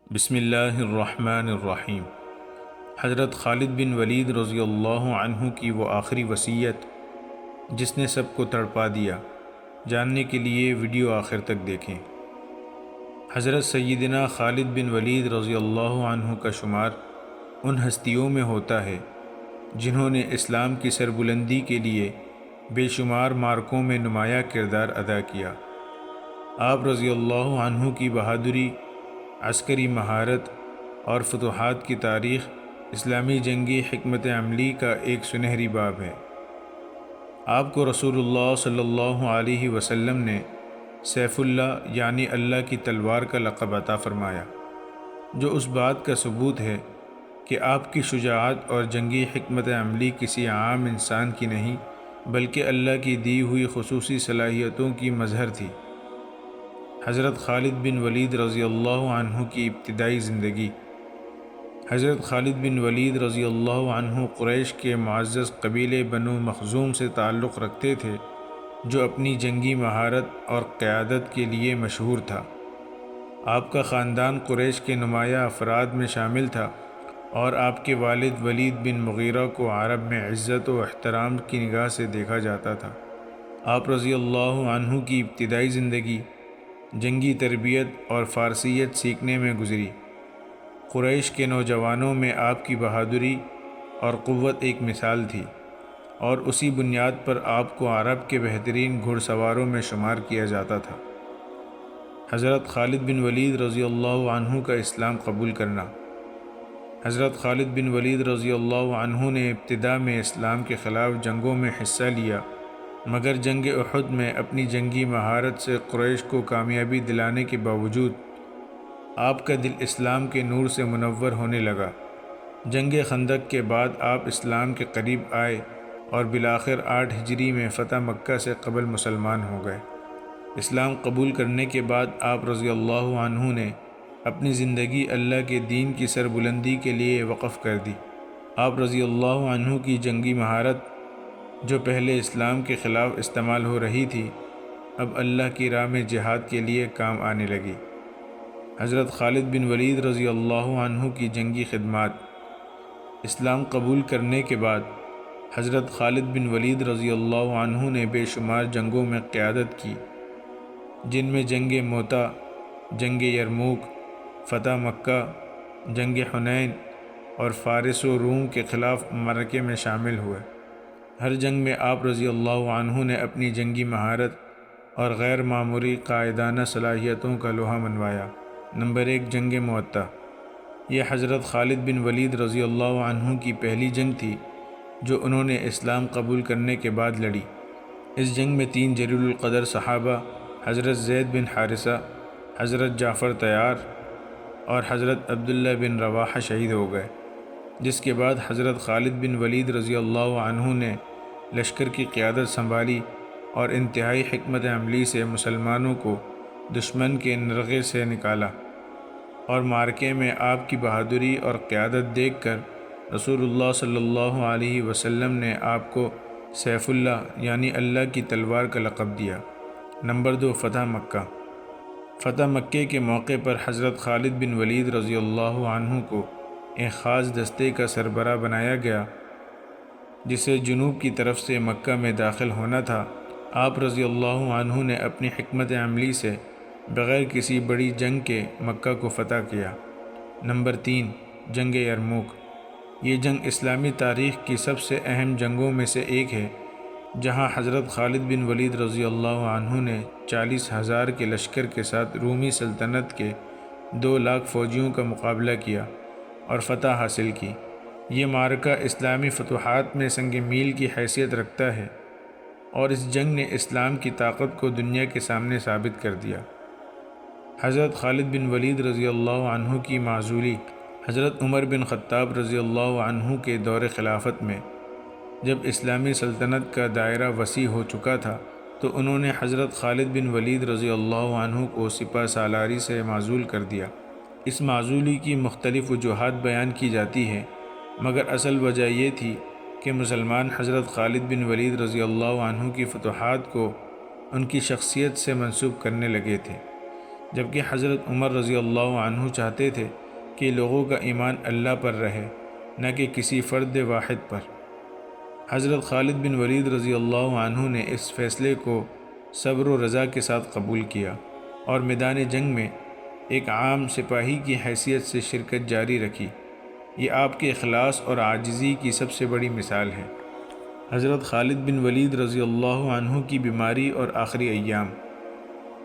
بسم اللہ الرحمن الرحیم۔ حضرت خالد بن ولید رضی اللہ عنہ کی وہ آخری وصیت جس نے سب کو تڑپا دیا، جاننے کے لیے ویڈیو آخر تک دیکھیں۔ حضرت سیدنا خالد بن ولید رضی اللہ عنہ کا شمار ان ہستیوں میں ہوتا ہے جنہوں نے اسلام کی سربلندی کے لیے بے شمار معرکوں میں نمایاں کردار ادا کیا۔ آپ رضی اللہ عنہ کی بہادری، عسکری مہارت اور فتوحات کی تاریخ اسلامی جنگی حکمت عملی کا ایک سنہری باب ہے۔ آپ کو رسول اللہ صلی اللہ علیہ وسلم نے سیف اللہ یعنی اللہ کی تلوار کا لقب عطا فرمایا، جو اس بات کا ثبوت ہے کہ آپ کی شجاعت اور جنگی حکمت عملی کسی عام انسان کی نہیں بلکہ اللہ کی دی ہوئی خصوصی صلاحیتوں کی مظہر تھی۔ حضرت خالد بن ولید رضی اللہ عنہ کی ابتدائی زندگی۔ حضرت خالد بن ولید رضی اللہ عنہ قریش کے معزز قبیلے بنو مخزوم سے تعلق رکھتے تھے، جو اپنی جنگی مہارت اور قیادت کے لیے مشہور تھا۔ آپ کا خاندان قریش کے نمایاں افراد میں شامل تھا اور آپ کے والد ولید بن مغیرہ کو عرب میں عزت و احترام کی نگاہ سے دیکھا جاتا تھا۔ آپ رضی اللہ عنہ کی ابتدائی زندگی جنگی تربیت اور فارسیت سیکھنے میں گزری۔ قریش کے نوجوانوں میں آپ کی بہادری اور قوت ایک مثال تھی، اور اسی بنیاد پر آپ کو عرب کے بہترین گھڑ سواروں میں شمار کیا جاتا تھا۔ حضرت خالد بن ولید رضی اللہ عنہ کا اسلام قبول کرنا۔ حضرت خالد بن ولید رضی اللہ عنہ نے ابتدا میں اسلام کے خلاف جنگوں میں حصہ لیا، مگر جنگ احد میں اپنی جنگی مہارت سے قریش کو کامیابی دلانے کے باوجود آپ کا دل اسلام کے نور سے منور ہونے لگا۔ جنگ خندق کے بعد آپ اسلام کے قریب آئے اور بالآخر 8 ہجری میں فتح مکہ سے قبل مسلمان ہو گئے۔ اسلام قبول کرنے کے بعد آپ رضی اللہ عنہ نے اپنی زندگی اللہ کے دین کی سربلندی کے لیے وقف کر دی۔ آپ رضی اللہ عنہ کی جنگی مہارت، جو پہلے اسلام کے خلاف استعمال ہو رہی تھی، اب اللہ کی راہ میں جہاد کے لیے کام آنے لگی۔ حضرت خالد بن ولید رضی اللہ عنہ کی جنگی خدمات۔ اسلام قبول کرنے کے بعد حضرت خالد بن ولید رضی اللہ عنہ نے بے شمار جنگوں میں قیادت کی، جن میں جنگ موتا، جنگ یرموک، فتح مکہ، جنگ حنین اور فارس و روم کے خلاف معرکے میں شامل ہوئے۔ ہر جنگ میں آپ رضی اللہ عنہ نے اپنی جنگی مہارت اور غیر معمولی قائدانہ صلاحیتوں کا لوہا منوایا۔ نمبر 1، جنگ موتا۔ یہ حضرت خالد بن ولید رضی اللہ عنہ کی پہلی جنگ تھی جو انہوں نے اسلام قبول کرنے کے بعد لڑی۔ اس جنگ میں 3 جلیل القدر صحابہ حضرت زید بن حارثہ، حضرت جعفر طیار اور حضرت عبداللہ بن رواحہ شہید ہو گئے، جس کے بعد حضرت خالد بن ولید رضی اللہ عنہ نے لشکر کی قیادت سنبھالی اور انتہائی حکمت عملی سے مسلمانوں کو دشمن کے نرغے سے نکالا، اور معرکے میں آپ کی بہادری اور قیادت دیکھ کر رسول اللہ صلی اللہ علیہ وسلم نے آپ کو سیف اللہ یعنی اللہ کی تلوار کا لقب دیا۔ نمبر 2، فتح مکہ۔ فتح مکے کے موقع پر حضرت خالد بن ولید رضی اللہ عنہ کو ایک خاص دستے کا سربراہ بنایا گیا، جسے جنوب کی طرف سے مکہ میں داخل ہونا تھا۔ آپ رضی اللہ عنہ نے اپنی حکمت عملی سے بغیر کسی بڑی جنگ کے مکہ کو فتح کیا۔ نمبر 3، جنگ یرموک۔ یہ جنگ اسلامی تاریخ کی سب سے اہم جنگوں میں سے ایک ہے، جہاں حضرت خالد بن ولید رضی اللہ عنہ نے 40,000 کے لشکر کے ساتھ رومی سلطنت کے 2 لاکھ فوجیوں کا مقابلہ کیا اور فتح حاصل کی۔ یہ معرکہ اسلامی فتوحات میں سنگ میل کی حیثیت رکھتا ہے، اور اس جنگ نے اسلام کی طاقت کو دنیا کے سامنے ثابت کر دیا۔ حضرت خالد بن ولید رضی اللہ عنہ کی معزولی۔ حضرت عمر بن خطاب رضی اللہ عنہ کے دور خلافت میں جب اسلامی سلطنت کا دائرہ وسیع ہو چکا تھا تو انہوں نے حضرت خالد بن ولید رضی اللہ عنہ کو سپہ سالاری سے معزول کر دیا۔ اس معزولی کی مختلف وجوہات بیان کی جاتی ہیں، مگر اصل وجہ یہ تھی کہ مسلمان حضرت خالد بن ولید رضی اللہ عنہ کی فتوحات کو ان کی شخصیت سے منسوب کرنے لگے تھے۔ جبکہ حضرت عمر رضی اللہ عنہ چاہتے تھے کہ لوگوں کا ایمان اللہ پر رہے، نہ کہ کسی فرد واحد پر۔ حضرت خالد بن ولید رضی اللہ عنہ نے اس فیصلے کو صبر و رضا کے ساتھ قبول کیا اور میدان جنگ میں ایک عام سپاہی کی حیثیت سے شرکت جاری رکھی۔ یہ آپ کے اخلاص اور عاجزی کی سب سے بڑی مثال ہے۔ حضرت خالد بن ولید رضی اللہ عنہ کی بیماری اور آخری ایام۔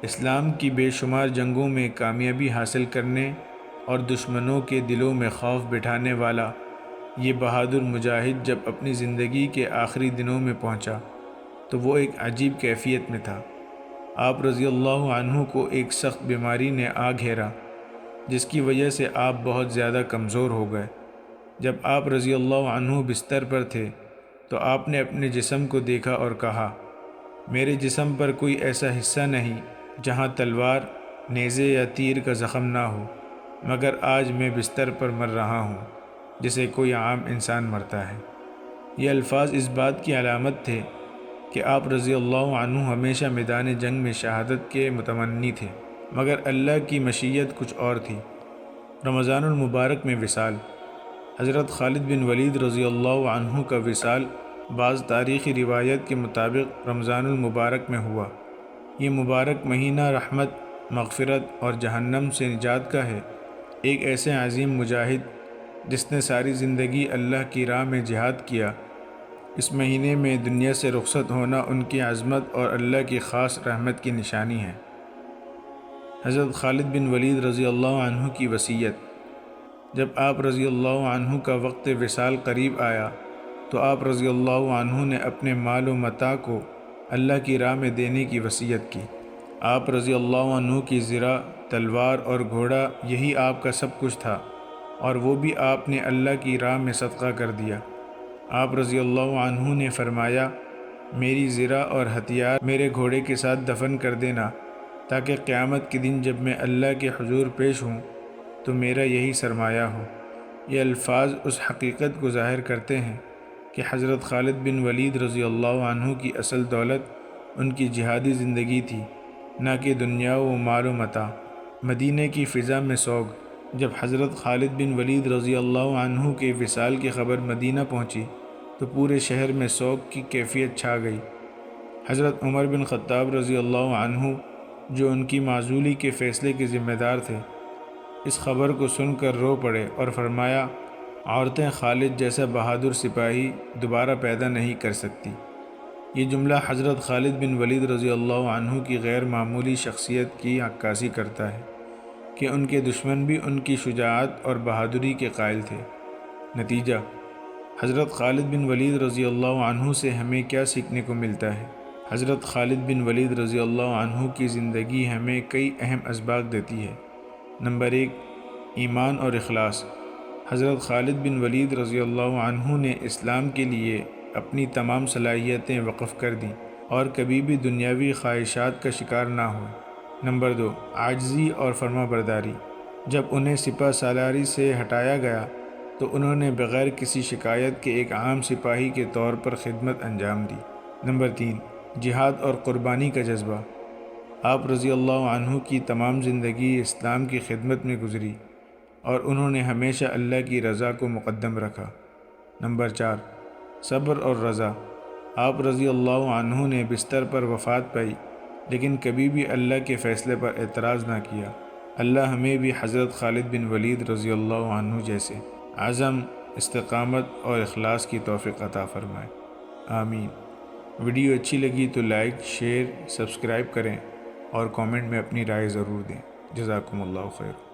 اسلام کی بے شمار جنگوں میں کامیابی حاصل کرنے اور دشمنوں کے دلوں میں خوف بٹھانے والا یہ بہادر مجاہد جب اپنی زندگی کے آخری دنوں میں پہنچا تو وہ ایک عجیب کیفیت میں تھا۔ آپ رضی اللہ عنہ کو ایک سخت بیماری نے آ گھیرا، جس کی وجہ سے آپ بہت زیادہ کمزور ہو گئے۔ جب آپ رضی اللہ عنہ بستر پر تھے تو آپ نے اپنے جسم کو دیکھا اور کہا، میرے جسم پر کوئی ایسا حصہ نہیں جہاں تلوار، نیزے یا تیر کا زخم نہ ہو، مگر آج میں بستر پر مر رہا ہوں جسے کوئی عام انسان مرتا ہے۔ یہ الفاظ اس بات کی علامت تھے کہ آپ رضی اللہ عنہ ہمیشہ میدان جنگ میں شہادت کے متمنی تھے، مگر اللہ کی مشیت کچھ اور تھی۔ رمضان المبارک میں وصال۔ حضرت خالد بن ولید رضی اللہ عنہ کا وصال بعض تاریخی روایت کے مطابق رمضان المبارک میں ہوا۔ یہ مبارک مہینہ رحمت، مغفرت اور جہنم سے نجات کا ہے۔ ایک ایسے عظیم مجاہد جس نے ساری زندگی اللہ کی راہ میں جہاد کیا، اس مہینے میں دنیا سے رخصت ہونا ان کی عظمت اور اللہ کی خاص رحمت کی نشانی ہے۔ حضرت خالد بن ولید رضی اللہ عنہ کی وصیت۔ جب آپ رضی اللہ عنہ کا وقت وصال قریب آیا تو آپ رضی اللہ عنہ نے اپنے مال و متاع کو اللہ کی راہ میں دینے کی وصیت کی۔ آپ رضی اللہ عنہ کی زرہ، تلوار اور گھوڑا یہی آپ کا سب کچھ تھا، اور وہ بھی آپ نے اللہ کی راہ میں صدقہ کر دیا۔ آپ رضی اللہ عنہ نے فرمایا، میری زرہ اور ہتھیار میرے گھوڑے کے ساتھ دفن کر دینا، تاکہ قیامت کے دن جب میں اللہ کے حضور پیش ہوں تو میرا یہی سرمایہ ہو۔ یہ الفاظ اس حقیقت کو ظاہر کرتے ہیں کہ حضرت خالد بن ولید رضی اللہ عنہ کی اصل دولت ان کی جہادی زندگی تھی، نہ کہ دنیا و مال و متاع۔ مدینہ کی فضا میں سوگ۔ جب حضرت خالد بن ولید رضی اللہ عنہ کے وصال کی خبر مدینہ پہنچی تو پورے شہر میں سوگ کی کیفیت چھا گئی۔ حضرت عمر بن خطاب رضی اللہ عنہ جو ان کی معزولی کے فیصلے کے ذمہ دار تھے، اس خبر کو سن کر رو پڑے اور فرمایا، عورتیں خالد جیسا بہادر سپاہی دوبارہ پیدا نہیں کر سکتی۔ یہ جملہ حضرت خالد بن ولید رضی اللہ عنہ کی غیر معمولی شخصیت کی عکاسی کرتا ہے کہ ان کے دشمن بھی ان کی شجاعت اور بہادری کے قائل تھے۔ نتیجہ: حضرت خالد بن ولید رضی اللہ عنہ سے ہمیں کیا سیکھنے کو ملتا ہے؟ حضرت خالد بن ولید رضی اللہ عنہ کی زندگی ہمیں کئی اہم اسباق دیتی ہے۔ نمبر 1، ایمان اور اخلاص۔ حضرت خالد بن ولید رضی اللہ عنہ نے اسلام کے لیے اپنی تمام صلاحیتیں وقف کر دیں اور کبھی بھی دنیاوی خواہشات کا شکار نہ ہوئے۔ نمبر 2، عاجزی اور فرما برداری۔ جب انہیں سپہ سالاری سے ہٹایا گیا تو انہوں نے بغیر کسی شکایت کے ایک عام سپاہی کے طور پر خدمت انجام دی۔ نمبر 3، جہاد اور قربانی کا جذبہ۔ آپ رضی اللہ عنہ کی تمام زندگی اسلام کی خدمت میں گزری اور انہوں نے ہمیشہ اللہ کی رضا کو مقدم رکھا۔ نمبر 4، صبر اور رضا۔ آپ رضی اللہ عنہ نے بستر پر وفات پائی لیکن کبھی بھی اللہ کے فیصلے پر اعتراض نہ کیا۔ اللہ ہمیں بھی حضرت خالد بن ولید رضی اللہ عنہ جیسے عزم، استقامت اور اخلاص کی توفیق عطا فرمائے، آمین۔ ویڈیو اچھی لگی تو لائک، شیئر، سبسکرائب کریں اور کامنٹ میں اپنی رائے ضرور دیں۔ جزاکم اللہ خیر۔